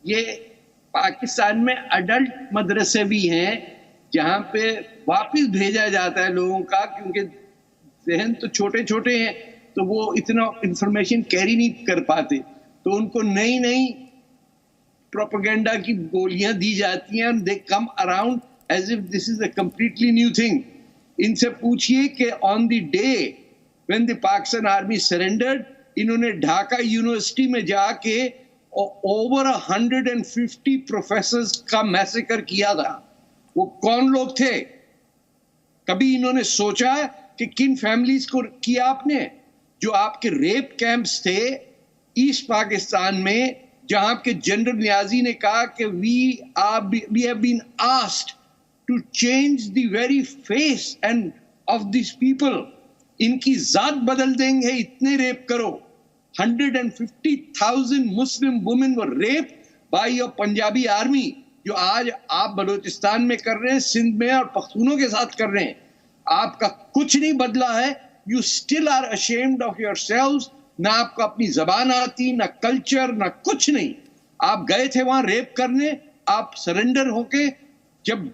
ये पाकिस्तान में अडल्ट मदरसे भी हैं जहां पे वापस भेजा जाता है लोगों का, क्योंकि जहन तो छोटे छोटे हैं तो वो इतना इंफॉर्मेशन कैरी नहीं कर पाते, तो उनको नई नई प्रोपेगेंडा की गोलियां दी जाती हैं, they come around as if this is a completely new thing. इनसे पूछिए कि on the day when the Pakistan army surrendered, इन्होंने ढाका यूनिवर्सिटी में जाके ओवर 150 प्रोफेसर्स का मैसेकर किया था। वो कौन लोग थे? कभी इन्होंने सोचा कि किन फैमिलीज को किया आपने? जो आपके रेप कैंप्स थे ईस्ट पाकिस्तान में, जहां के जनरल नियाजी ने कहा कि we have been asked to change the very face and of this people, इनकी जात बदल देंगे, इतने रेप करो। 150,000 Muslim women were rape by your Punjabi army, जो आज आप बलूचिस्तान में कर रहे हैं, सिंध में और पख्तूनों के साथ कर रहे हैं। आपका कुछ नहीं बदला है। You still are ashamed of yourselves. ना आपको अपनी जबान आती, ना कल्चर, ना कुछ नहीं। आप गए थे वहां रेप करने, आप सरेंडर होके, जब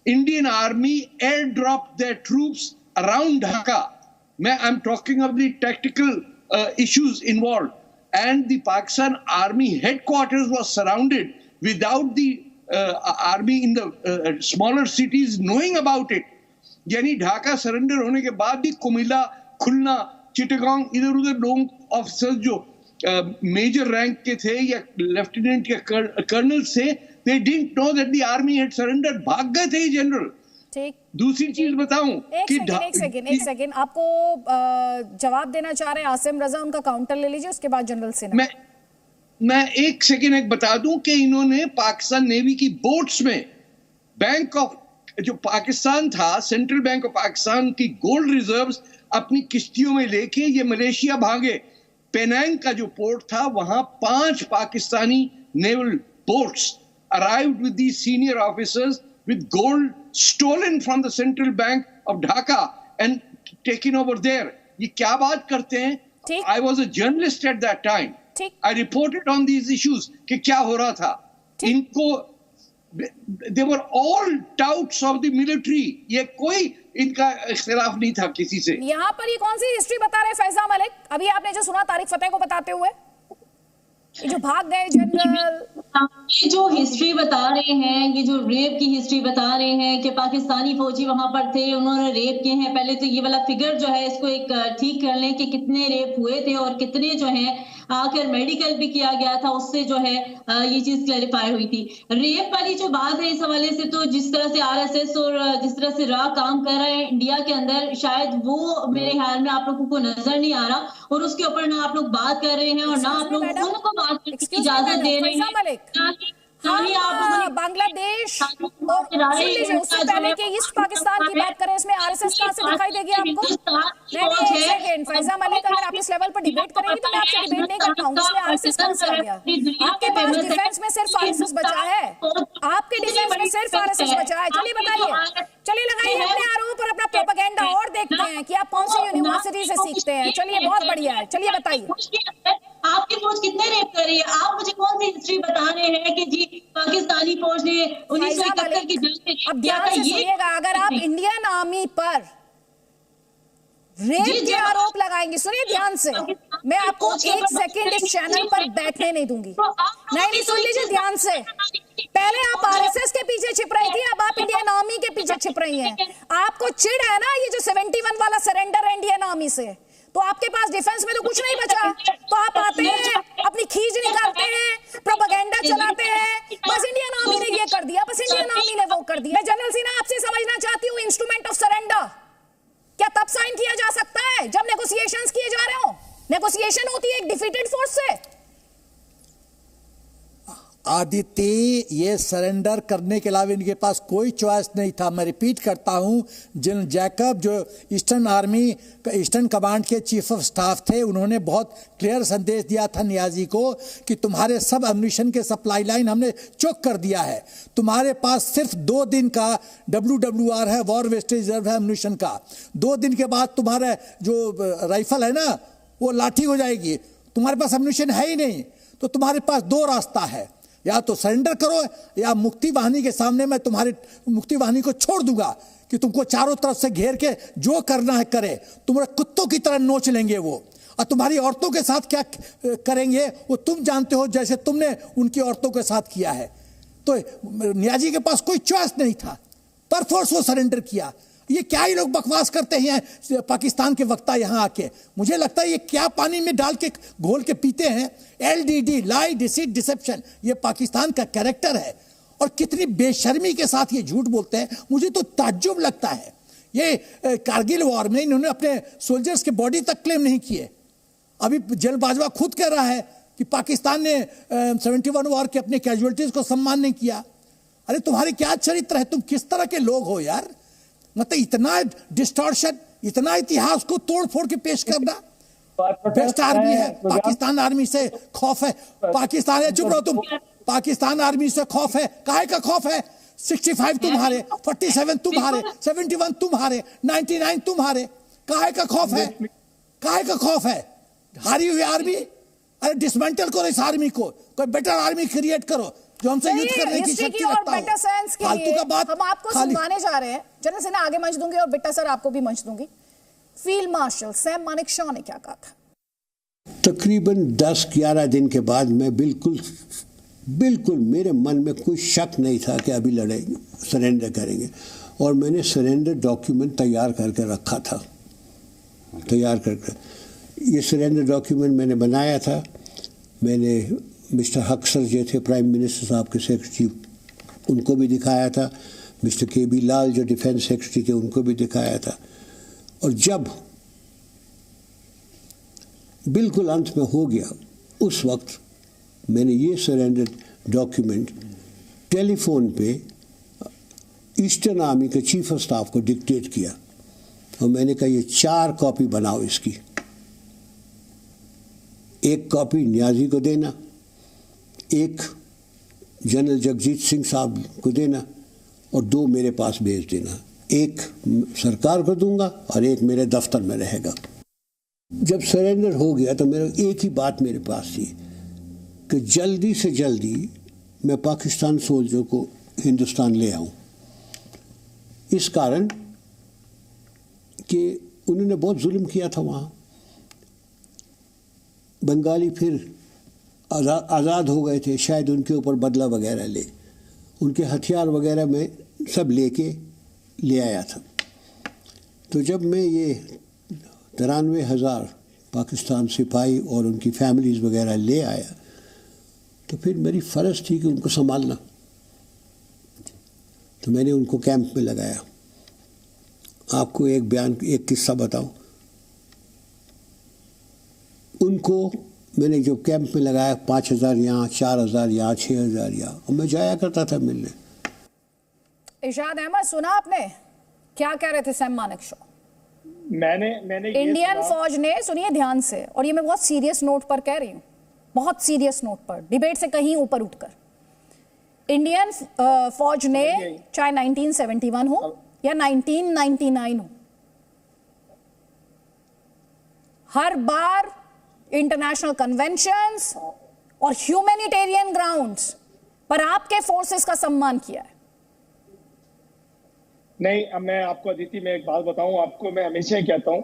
Indian army air drop their troops around Dhaka, मैं I am talking of the tactical issues involved, and the Pakistan Army headquarters was surrounded without the army in the smaller cities knowing about it. यानी Dhaka surrender होने के बाद भी कुमिल्ला, खुलना, चिटगांव, इधर उधर लोग officers जो मेजर रैंक के थे या लेफ्टिनेंट या कर्नल से, they didn't know that the army had surrendered, भाग गए थे जनरल। ठीक, दूसरी चीज बताऊं कि एक सेकंड आपको जवाब देना चाह रहे हैं आसिम रजा, उनका काउंटर ले लीजिए, उसके बाद जनरल से मैं एक सेकंड एक बता दूं कि इन्होंने पाकिस्तान नेवी की बोट्स में बैंक ऑफ जो पाकिस्तान था, सेंट्रल बैंक ऑफ पाकिस्तान की गोल्ड रिजर्व्स अपनी किश्तियों में लेके ये मलेशिया भागे। पेनांग का जो पोर्ट था, वहां 5 Pakistani naval boats arrived with the senior officers with gold stolen from the central bank of Dhaka and taken over there. ये क्या बात करते हैं? I was a journalist at that time. I reported on these issues कि क्या हो रहा था। इनको they were all touts of the military. ये कोई इनका इख्तिलाफ नहीं था किसी से। यहाँ पर ये कौन सी हिस्ट्री बता रहे हैं फैजा मलिक? अभी आपने जो सुना तारिक फतेह को बताते हुए, ये जो भाग गए जनरल, ये जो हिस्ट्री बता रहे हैं, ये जो रेप की हिस्ट्री बता रहे हैं कि पाकिस्तानी फौजी वहां पर थे, उन्होंने रेप किए हैं। पहले तो ये वाला फिगर जो है इसको एक ठीक कर लें कि कितने रेप हुए थे और कितने जो है आकर मेडिकल भी किया गया था, उससे जो है ये चीज क्लैरिफाई हुई थी। रेप वाली जो बात है, इस हवाले से तो जिस तरह से आरएसएस और जिस तरह से रा काम कर रहा है इंडिया के अंदर, शायद वो मेरे ख्याल में आप लोगों को नजर नहीं आ रहा, और उसके ऊपर ना आप लोग बात कर रहे हैं और ना आप लोग उनको बात करने की इजाजत दे रहे हैं। बांग्लादेश और सुन लीजिए, उससे पहले कि ईस्ट पाकिस्तान की बात करें, इसमें आरएसएस कहां से दिखाई देगी आपको? नहीं, सेकंड फैजा मलिक, अगर आप इस लेवल पर डिबेट करेंगे तो मैं आपसे डिबेट नहीं कर पाऊंगी, इसलिए आरएसएस कहां से आ गया? आपके पास डिफेंस में सिर्फ आरएसएस बचा है, आपके डिफेंस में सिर्फ आरएसएस बचा है। चलिए बताइए, चलिए लगाइए अपने आरोप और अपना प्रोपेगेंडा और देखते हैं कि आप कौन सी यूनिवर्सिटी से सीखते हैं। चलिए, बहुत बढ़िया है, चलिए बताइए। आपकी फौज कितने रेप कर रही है? आप मुझे कौन सी हिस्ट्री बता रहे हैं कि जी पाकिस्तानी फौज ने 1971 की जंग में? अब ध्यान से सुनिएगा, अगर आप इंडियन आर्मी पर रेप के आरोप लगाएंगे, सुनिए ध्यान से, मैं आपको एक सेकंड इस चैनल पर बैठने नहीं दूंगी। नहीं, सुन लीजिए ध्यान से। पहले आप आरएसएस के पीछे छिप रही थी, अब आप इंडियन आर्मी के पीछे छिप रही हैं। आपको चिढ़ है ना ये जो 71 वाला सरेंडर है इंडियन आर्मी से, तो आपके पास डिफेंस में तो कुछ नहीं बचा, तो आप आते हैं, अपनी खींच निकालते हैं, प्रोपेगेंडा चलाते हैं, बस इंडियन आर्मी ने ये कर दिया, बस इंडियन आर्मी ने वो कर दिया। जनरल सिन्हा, आपसे समझना चाहती हूँ, इंस्ट्रूमेंट ऑफ सरेंडर क्या तब साइन किया जा सकता है जब नेगोशिएशंस किए जा रहे हो? नेगोशिएशन होती है एक डिफीटेड फोर्स से। आदित्य, ये सरेंडर करने के अलावा इनके पास कोई चॉइस नहीं था। मैं रिपीट करता हूं, जनरल जैकब जो ईस्टर्न आर्मी ईस्टर्न कमांड के चीफ ऑफ स्टाफ थे, उन्होंने बहुत क्लियर संदेश दिया था नियाजी को कि तुम्हारे सब एम्युनिशन के सप्लाई लाइन हमने चोक कर दिया है, तुम्हारे पास सिर्फ 2 दिन का WWR है, वॉर वेस्टेज रिजर्व है एम्युनिशन का। 2 दिन के बाद तुम्हारा जो राइफल है ना, वो लाठी हो जाएगी, तुम्हारे पास एम्युनिशन है ही नहीं। तो तुम्हारे पास 2 रास्ता है, या तो सरेंडर करो या मुक्ति वाहिनी के सामने मैं तुम्हारे मुक्ति वाहिनी को छोड़ दूंगा कि तुमको चारों तरफ से घेर के जो करना है करे, तुम्हारे कुत्तों की तरह नोच लेंगे वो, और तुम्हारी औरतों के साथ क्या करेंगे वो तुम जानते हो, जैसे तुमने उनकी औरतों के साथ किया है। तो नियाजी के पास कोई चॉइस नहीं था, पर फोर्स वो सरेंडर किया। ये क्या ही लोग बकवास करते हैं पाकिस्तान के वक्ता यहाँ आके, मुझे लगता है ये क्या पानी में डाल के घोल के पीते हैं। LDD, लाई, डिसीट, डिसेप्शन, ये पाकिस्तान का कैरेक्टर है, और कितनी बेशर्मी के साथ ये झूठ बोलते हैं, मुझे तो ताज्जुब लगता है। ये कारगिल वॉर में इन्होंने अपने सोल्जर्स के बॉडी तक क्लेम नहीं किए। अभी जनरल बाजवा खुद कह रहा है कि पाकिस्तान ने 71 वॉर के अपने कैजुअलिटीज को सम्मान नहीं किया। अरे तुम्हारे क्या चरित्र है, तुम किस तरह के लोग हो यार, मतलब इतना डिस्टॉर्शन, इतना इतिहास को तोड़ फोड़ के पेश करना। बेस्ट आर्मी है, पाकिस्तान आर्मी से खौफ है, पाकिस्तान है, चुप रहो तुम, पाकिस्तान आर्मी से खौफ है, काहे का खौफ है? 65 तुम हारे, 47 तुम हारे, 71 तुम हारे, 99 तुम हारे, काहे का खौफ है? काहे का खौफ है? हारी हुई आर्मी, अरे डिसमेंटल करो इस आर्मी को, कोई बेटर आर्मी क्रिएट करो जो हमसे युद्ध करने की शक्ति रखता हो। फालतू का बात हम आपको सुनवाने जा रहे हैं। जनरल सिन्हा आगे मंच दूंगी और बिट्टा सर आपको भी मंच दूंगी। फील्ड मार्शल सैम मानेकशॉ ने क्या कहा था? तकरीबन 10-11 दिन के बाद मैं बिल्कुल मेरे मन में कोई शक नहीं था कि अभी लड़ेंगे, सरेंडर करेंगे, और मैंने सरेंडर डॉक्यूमेंट तैयार करके रखा था। ये सरेंडर डॉक्यूमेंट मैंने बनाया था, मैंने मिस्टर हक्सर जो थे प्राइम मिनिस्टर साहब के सेक्रेटरी, उनको भी दिखाया था, मिस्टर KB लाल जो डिफेंस सेक्रेटरी थे उनको भी दिखाया था। और जब बिल्कुल अंत में हो गया, उस वक्त मैंने ये सरेंडर डॉक्यूमेंट टेलीफोन पे ईस्टर्न आर्मी के चीफ ऑफ स्टाफ को डिक्टेट किया, और मैंने कहा ये 4 कॉपी बनाओ इसकी, एक कॉपी नियाजी को देना, एक जनरल जगजीत सिंह साहब को देना, और 2 मेरे पास भेज देना, एक सरकार को दूंगा और एक मेरे दफ्तर में रहेगा। जब सरेंडर हो गया तो मेरा एक ही बात मेरे पास थी कि जल्दी से जल्दी मैं पाकिस्तान सोल्जर को हिंदुस्तान ले आऊं, इस कारण कि उन्होंने बहुत जुल्म किया था वहाँ। बंगाली फिर आज़ाद हो गए थे, शायद उनके ऊपर बदला वगैरह ले, उनके हथियार वगैरह में सब लेके ले आया था। तो जब मैं ये 93,000 पाकिस्तान सिपाही और उनकी फैमिलीज़ वगैरह ले आया, तो फिर मेरी फ़र्ज़ थी कि उनको संभालना। तो मैंने उनको कैंप में लगाया। आपको एक किस्सा बताऊं, उनको मैंने जो कैंप में लगाया 5,000 यहाँ, 4,000 यहाँ, 6,000 यहाँ, और मैं जाया करता था मिलने। इरशाद अहमद, सुना आपने क्या कह रहे थे सैम मानेकशॉ? मैंने इंडियन फौज ने, सुनिए ध्यान से, और ये मैं बहुत सीरियस नोट पर कह रही हूँ, बहुत सीरियस नोट पर, डिबेट से कहीं ऊपर उठकर, इंडियन फौज ने चाहे 1971 हो या 1999 हो, हर बार इंटरनेशनल कन्वेंशंस और ह्यूमैनिटेरियन ग्राउंड्स पर आपके फोर्सेस का सम्मान किया है। नहीं, अब मैं आपको अदिति में एक बात बताऊं आपको, मैं हमेशा ही कहता हूं,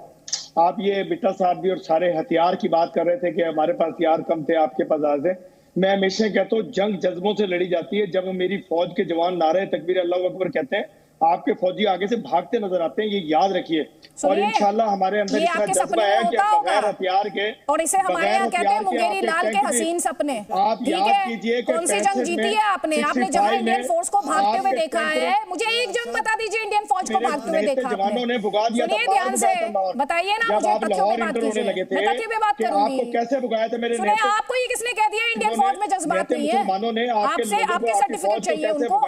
आप ये बिट्टा साहब भी और सारे हथियार की बात कर रहे थे कि हमारे पास हथियार कम थे, आपके पास ज्यादा थे। मैं हमेशा कहता हूं जंग जज्बों से लड़ी जाती है। जब मेरी फौज के जवान नारे तकबीर अल्लाहू अकबर कहते हैं, आपके फौजी आगे से भागते नजर आते हैं, ये याद रखिए। और इंशाल्लाह हमारे अंदर इतना जज्बा है कि बगैर हथियार के, और इसे हमारे यहाँ कहते हैं मुंगेरी लाल के हसीन सपने। आप याद कीजिए कौन सी जंग जीती है आपने? आपने जब इंडियन फोर्स को भागते हुए देखा है, मुझे एक जंग बता दीजिए इंडियन फौज को भागते हुए देखा आपने। सुनिए ध्यान से, बताइए ना मुझे, तथ्यों पे बात कीजिए, मैं तथ्यों पे बात करूंगी। आपको कैसे भगाया था मेरे? सुनिए, आपको ये किसने कह दिया इंडियन फौज में जज्बात नहीं है? आपसे आपके सर्टिफिकेट चाहिए उनको।